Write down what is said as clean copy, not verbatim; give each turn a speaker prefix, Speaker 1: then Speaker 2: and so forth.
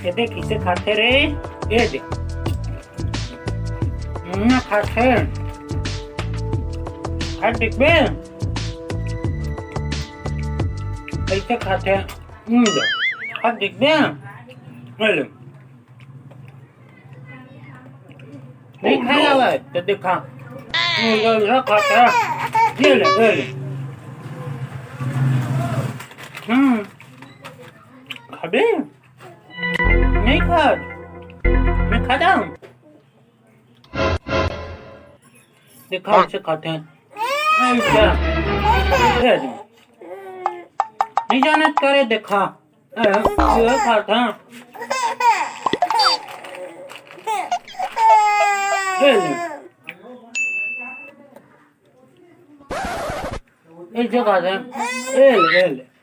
Speaker 1: ये देख इसे खाते रे, ये देख ना खाते खा देख बे कैसे खाते खा देख बे ले नहीं खाया हुआ है तो देखा ये खाते ये ले खा बे नहीं खा मैं खाता हूँ देखा इसे खाते हैं नहीं जाने करे देखा ये खाता इसे खाते हैं